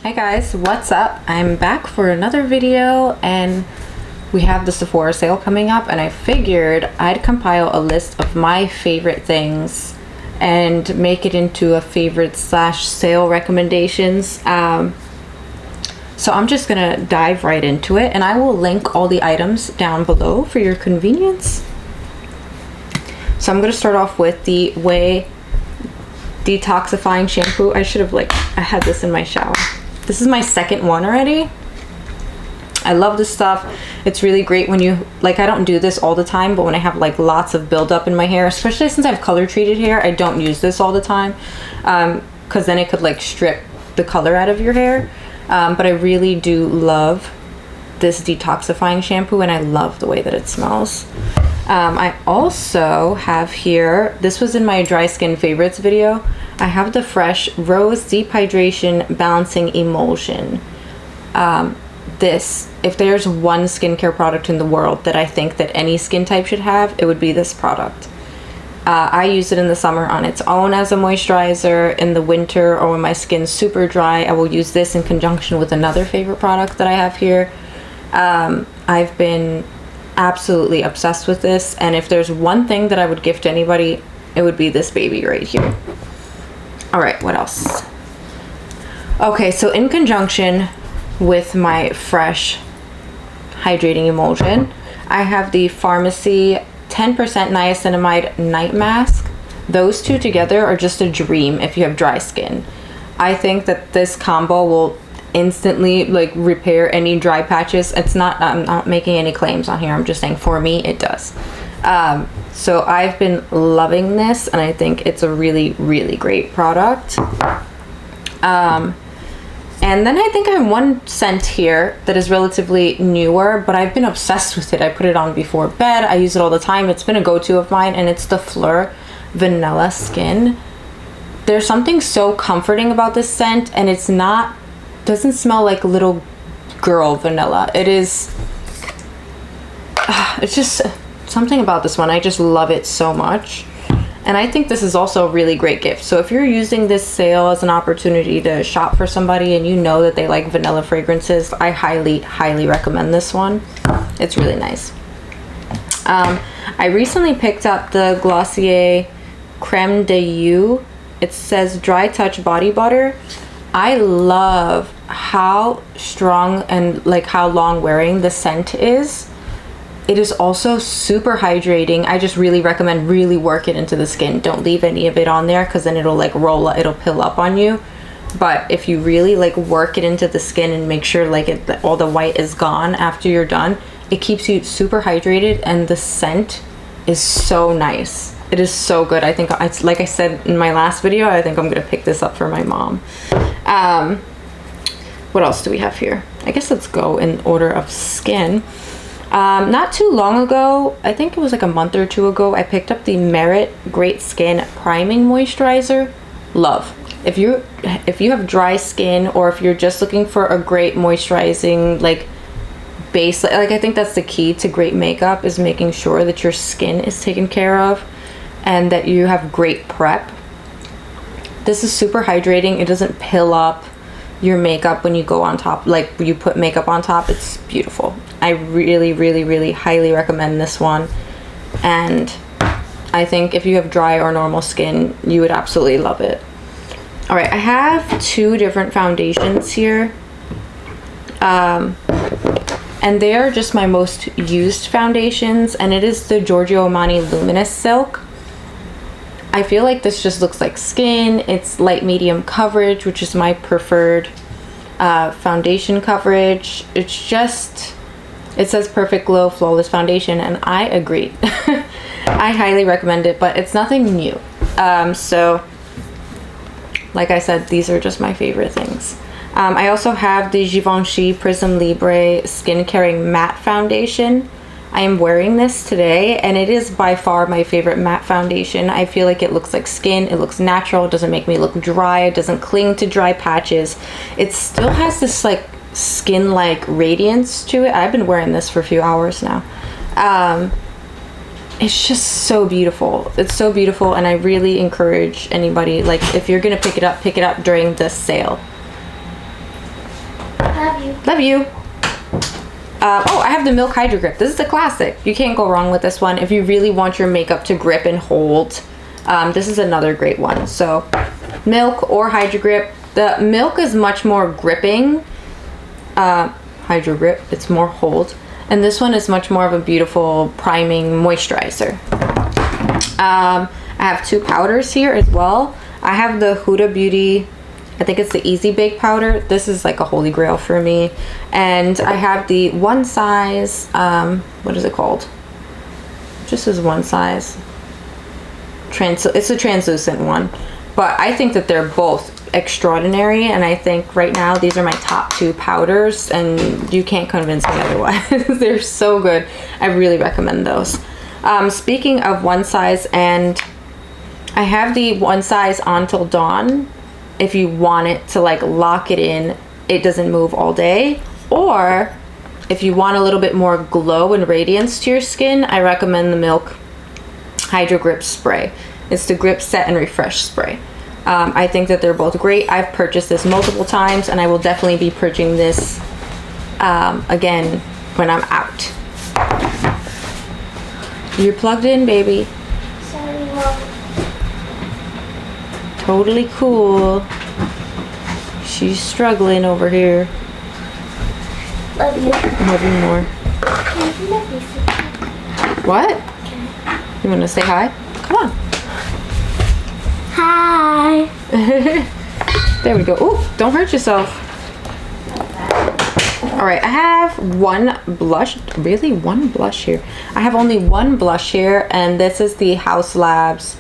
Hi guys, what's up? I'm back for another video and we have the Sephora sale coming up and I figured I'd compile a list of my favorite things and make it into a favorite slash sale recommendations. So I'm just gonna dive right into it and I will link all the items down below for your convenience. So I'm gonna start off with the Way Detoxifying Shampoo. I had this in my shower. This is my second one already. I love this stuff. It's really great when you, I don't do this all the time, but when I have lots of buildup in my hair, especially since I have color treated hair, I don't use this all the time because then it could strip the color out of your hair. But I really do love this detoxifying shampoo and I love the way that it smells. I also have here, this was in my dry skin favorites video, I have the Fresh Rose Deep Hydration Balancing Emulsion. This, if there's one skincare product in the world that I think that any skin type should have, it would be this product. I use it in the summer on its own as a moisturizer. In the winter or when my skin's super dry, I will use this in conjunction with another favorite product that I have here. I've been absolutely obsessed with this, and if there's one thing that I would gift to anybody, it would be this baby right here. All right, what else? Okay, so in conjunction with my Fresh Hydrating Emulsion, I have the Farmacy 10% Niacinamide Night Mask. Those two together are just a dream if you have dry skin. I think that this combo will instantly repair any dry patches. I'm not making any claims on here, I'm just saying for me it does. So I've been loving this and I think it's a really, really great product. And then I think I have one scent here that is relatively newer, but I've been obsessed with it. I put it on before bed, I use it all the time, it's been a go-to of mine, and it's the PHLUR Vanilla Skin. There's something so comforting about this scent, and doesn't smell like little girl vanilla. It's just something about this one. I just love it so much. And I think this is also a really great gift. So if you're using this sale as an opportunity to shop for somebody and you know that they like vanilla fragrances, I highly, highly recommend this one. It's really nice. I recently picked up the Glossier Crème de Eau. It says Dry Touch Body Butter. I love how strong and how long wearing the scent is. It is also super hydrating. I just really recommend really work it into the skin. Don't leave any of it on there because then it'll it'll pill up on you. But if you really work it into the skin and make sure all the white is gone after you're done, it keeps you super hydrated and the scent is so nice. It is so good. I think, like I said in my last video, I think I'm gonna pick this up for my mom. What else do we have here? I guess let's go in order of skin. Not too long ago, I think it was a month or two ago, I picked up the Merit Great Skin Priming Moisturizer. Love. If you have dry skin, or if you're just looking for a great moisturizing base, I think that's the key to great makeup, is making sure that your skin is taken care of and that you have great prep. This is super hydrating. It doesn't pill up your makeup when you go on top, when you put makeup on top. It's beautiful. I really, really, really highly recommend this one, and I think if you have dry or normal skin, you would absolutely love it. All right, I have two different foundations here, and they are just my most used foundations, and it is the Giorgio Armani Luminous Silk. I feel like this just looks like skin. It's light medium coverage, which is my preferred foundation coverage. It says perfect glow flawless foundation, and I agree. I highly recommend it, but it's nothing new. So like I said, these are just my favorite things. I also have the Givenchy Prism Libre Skin Caring Matte Foundation. I am wearing this today and it is by far my favorite matte foundation. I feel like it looks like skin, it looks natural, it doesn't make me look dry, it doesn't cling to dry patches. It still has this skin-like radiance to it. I've been wearing this for a few hours now. It's just so beautiful. It's so beautiful, and I really encourage anybody, if you're gonna pick it up during this sale. Love you. Oh, I have the Milk Hydro Grip. This is a classic. You can't go wrong with this one if you really want your makeup to grip and hold. This is another great one. So Milk or Hydro Grip. The Milk is much more gripping. Hydro Grip, it's more hold. And this one is much more of a beautiful priming moisturizer. I have 2 powders here as well. I have the Huda Beauty, I think it's the Easy Bake powder. This is like a holy grail for me. And I have the one size, what is it called? Just as one size. It's a translucent one. But I think that they're both extraordinary, and I think right now these are my top 2 powders, and you can't convince me otherwise. They're so good. I really recommend those. Speaking of one size, and I have the one size Until Dawn. If you want it to like lock it in, it doesn't move all day. Or if you want a little bit more glow and radiance to your skin, I recommend the Milk Hydro Grip Spray. It's the Grip Set and Refresh Spray. I think that they're both great. I've purchased this multiple times, and I will definitely be purchasing this again when I'm out. You're plugged in, baby. Sorry, Mom. Totally cool. She's struggling over here. Love you. Love you more. What? You want to say hi? Come on. Hi. There we go. Ooh, don't hurt yourself. All right, I have one blush. Really, one blush here. I have only one blush here, and this is the Haus Labs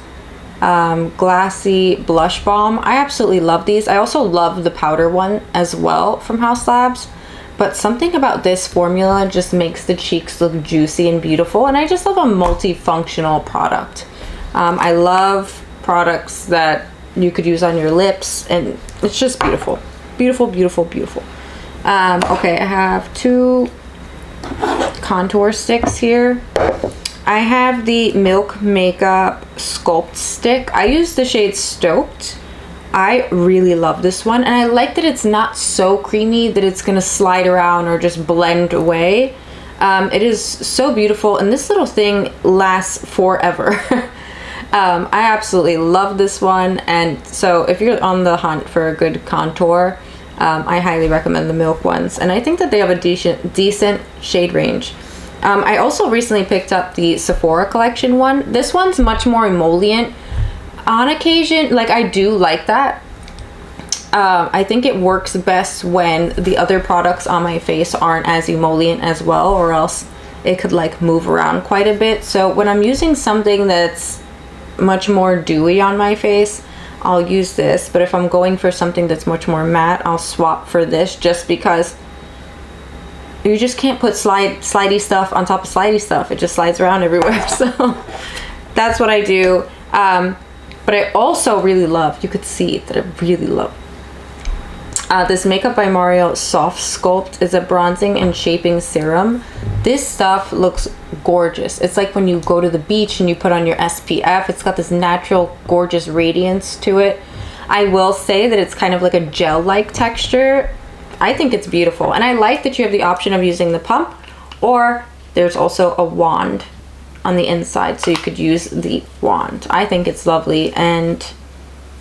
Glassy Blush Balm. I absolutely love these. I also love the powder one as well from Haus Labs, but something about this formula just makes the cheeks look juicy and beautiful, and I just love a multifunctional product. I love products that you could use on your lips, and it's just beautiful. Beautiful, beautiful, beautiful. Okay, I have 2 contour sticks here. I have the Milk Makeup Sculpt Stick. I use the shade Stoked. I really love this one, and I like that it's not so creamy that it's gonna slide around or just blend away. It is so beautiful, and this little thing lasts forever. I absolutely love this one, and so if you're on the hunt for a good contour, I highly recommend the Milk ones, and I think that they have a decent shade range. I also recently picked up the Sephora collection one. This one's much more emollient. On occasion, like, I do like that. I think it works best when the other products on my face aren't as emollient as well, or else it could like move around quite a bit. So when I'm using something that's much more dewy on my face, I'll use this. But if I'm going for something that's much more matte, I'll swap for this, just because you just can't put slidey stuff on top of slidey stuff. It just slides around everywhere. So that's what I do. But I also really love, you could see that I really love this Makeup by Mario Soft Sculpt. Is a bronzing and shaping serum. This stuff looks gorgeous. It's like when you go to the beach and you put on your SPF. It's got this natural gorgeous radiance to it. I will say that it's kind of like a gel-like texture. I think it's beautiful, and I like that you have the option of using the pump, or there's also a wand on the inside, so you could use the wand. I think it's lovely, and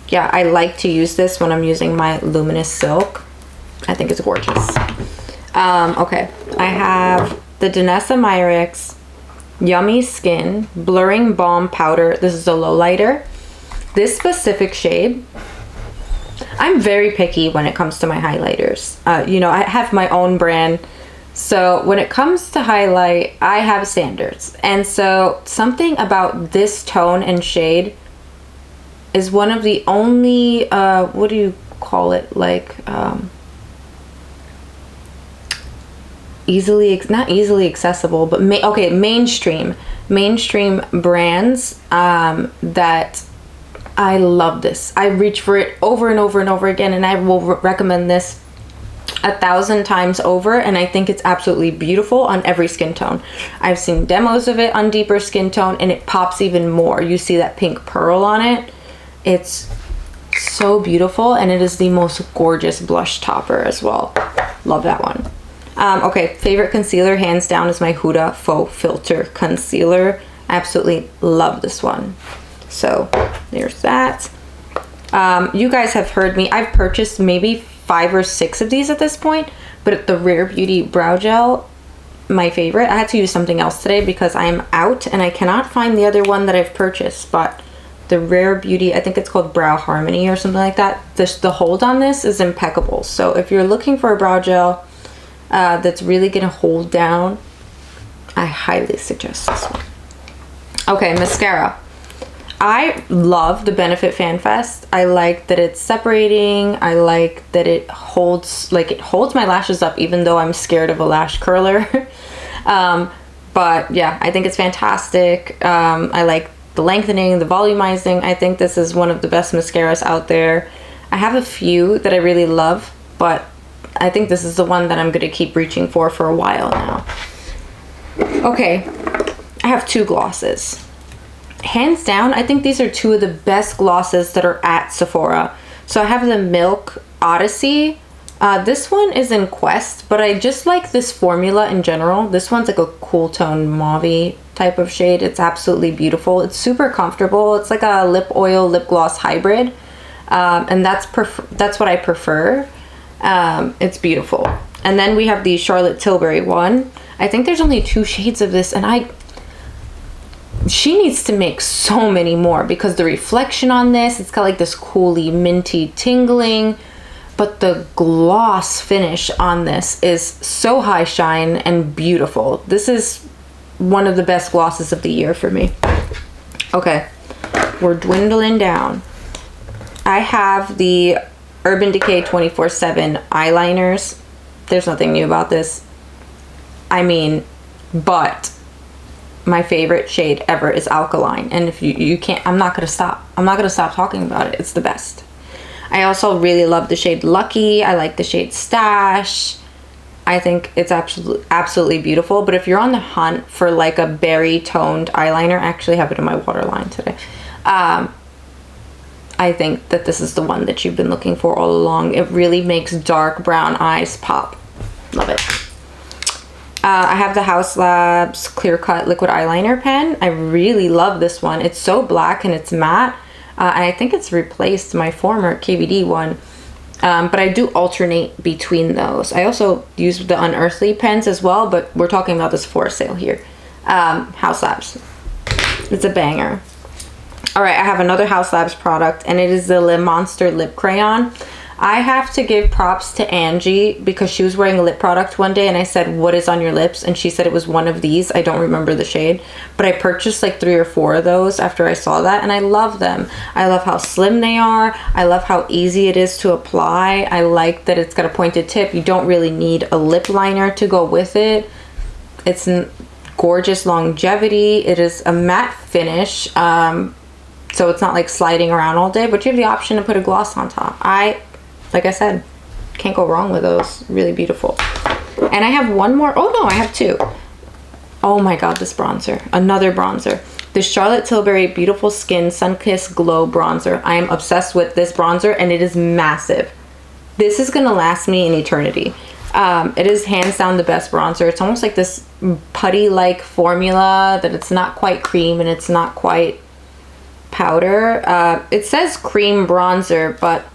yeah, I like to use this when I'm using my Luminous Silk. I think it's gorgeous. Okay, I have the Danessa Myricks Yummy Skin Blurring Balm Powder. This is a Lowlighter. This specific shade, I'm very picky when it comes to my highlighters. You know, I have my own brand. So when it comes to highlight, I have standards. And so something about this tone and shade is one of the only, what do you call it? Like, not easily accessible, but mainstream brands that I love this. I reach for it over and over and over again, and I will recommend this 1,000 times over, and I think it's absolutely beautiful on every skin tone. I've seen demos of it on deeper skin tone, and it pops even more. You see that pink pearl on it. It's so beautiful, and it is the most gorgeous blush topper as well. Love that one. Okay, favorite concealer hands down is my Huda Faux Filter Concealer. I absolutely love this one. So there's that. You guys have heard me. I've purchased maybe 5 or 6 of these at this point, but the Rare Beauty Brow Gel, my favorite. I had to use something else today because I'm out and I cannot find the other one that I've purchased, but the Rare Beauty, I think it's called Brow Harmony or something like that. The hold on this is impeccable. So if you're looking for a brow gel that's really gonna hold down, I highly suggest this one. Okay, mascara. I love the Benefit Fan Fest. I like that it's separating. I like that it holds my lashes up even though I'm scared of a lash curler. But yeah, I think it's fantastic. I like the lengthening, the volumizing. I think this is one of the best mascaras out there. I have a few that I really love, but I think this is the one that I'm going to keep reaching for a while now. Okay, I have 2 glosses. Hands down, I think these are 2 of the best glosses that are at Sephora. So I have the Milk Odyssey. This one is in Quest, but I just like this formula in general. This one's like a cool tone mauve type of shade. It's absolutely beautiful. It's super comfortable. It's like a lip oil lip gloss hybrid, and that's what I prefer. It's beautiful. And then we have the Charlotte Tilbury one. I think there's only 2 shades of this, and she needs to make so many more because the reflection on this, it's got like this cooly minty tingling, but the gloss finish on this is so high shine and beautiful. This is one of the best glosses of the year for me. Okay, we're dwindling down. I have the Urban Decay 24/7 eyeliners. There's nothing new about this. I mean, but my favorite shade ever is Alkaline, and if you can't, I'm not gonna stop talking about it. It's the best. I also really love the shade Lucky. I like the shade Stash. I think it's absolutely beautiful. But if you're on the hunt for like a berry toned eyeliner, I actually have it in my waterline today. I think that this is the one that you've been looking for all along. It really makes dark brown eyes pop. Love it. I have the Haus Labs Clear Cut Liquid Eyeliner Pen. I really love this one. It's so black and it's matte. And I think it's replaced my former KVD one. But I do alternate between those. I also use the Unearthly pens as well, but we're talking about this for sale here. Haus Labs. It's a banger. All right, I have another Haus Labs product, and it is the Le Monster Lip Crayon. I have to give props to Angie because she was wearing a lip product one day and I said, what is on your lips? And she said it was one of these. I don't remember the shade, but I purchased like 3 or 4 of those after I saw that, and I love them. I love how slim they are. I love how easy it is to apply. I like that it's got a pointed tip. You don't really need a lip liner to go with it. It's gorgeous longevity. It is a matte finish. So it's not like sliding around all day, but you have the option to put a gloss on top. Like I said, can't go wrong with those. Really beautiful. And I have one more. Oh no, I have 2. Oh my god, this bronzer. Another bronzer. The Charlotte Tilbury Beautiful Skin Sunkissed Glow Bronzer. I am obsessed with this bronzer, and it is massive. This is gonna last me an eternity. It is hands down the best bronzer. It's almost like this putty-like formula that it's not quite cream and it's not quite powder. It says cream bronzer, but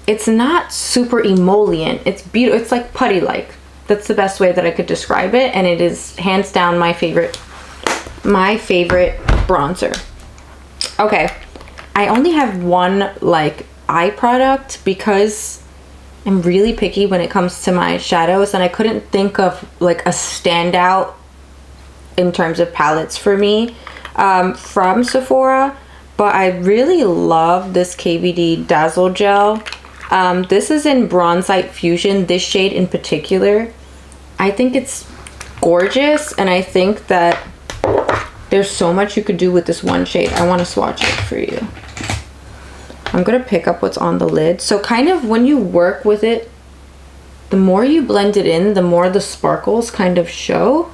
it's not super emollient. It's beautiful. It's like putty-like. That's the best way that I could describe it, and it is hands down my favorite bronzer. Okay, I only have one like eye product because I'm really picky when it comes to my shadows, and I couldn't think of like a standout in terms of palettes for me from Sephora, but I really love this KVD Dazzle Gel. This is in Bronzite Fusion, this shade in particular. I think it's gorgeous, and I think that there's so much you could do with this one shade. I want to swatch it for you. I'm going to pick up what's on the lid. So kind of when you work with it, the more you blend it in, the more the sparkles kind of show.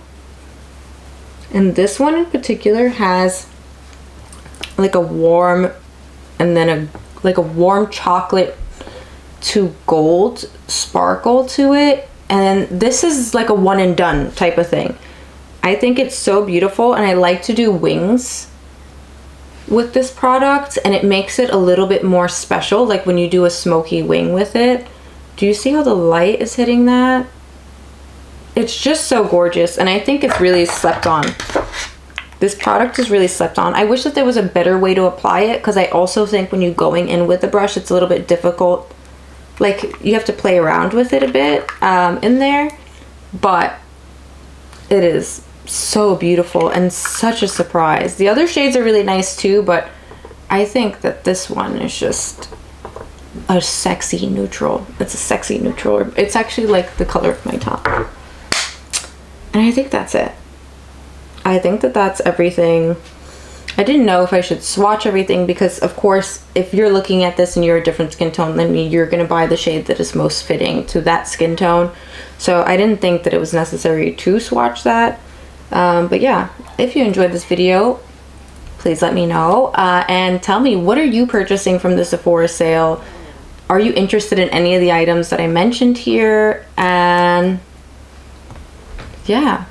And this one in particular has like a warm, and then like a warm chocolate to gold sparkle to it. And this is like a one and done type of thing. I think it's so beautiful, and I like to do wings with this product, and it makes it a little bit more special, like when you do a smoky wing with it. Do you see how the light is hitting that? It's just so gorgeous, and I think it's really slept on. This product is really slept on. I wish that there was a better way to apply it, because I also think when you're going in with the brush, it's a little bit difficult. Like, you have to play around with it a bit in there, but it is so beautiful and such a surprise. The other shades are really nice too, but I think that this one is just a sexy neutral. It's a sexy neutral. It's actually like the color of my top. And I think that's it. I think that that's everything. I didn't know if I should swatch everything, because of course, if you're looking at this and you're a different skin tone than me, you're gonna buy the shade that is most fitting to that skin tone. So I didn't think that it was necessary to swatch that. But yeah, if you enjoyed this video, please let me know, and tell me, what are you purchasing from the Sephora sale? Are you interested in any of the items that I mentioned here? And yeah,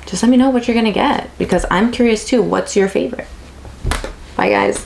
just let me know what you're gonna get, because I'm curious too. What's your favorite? Bye guys.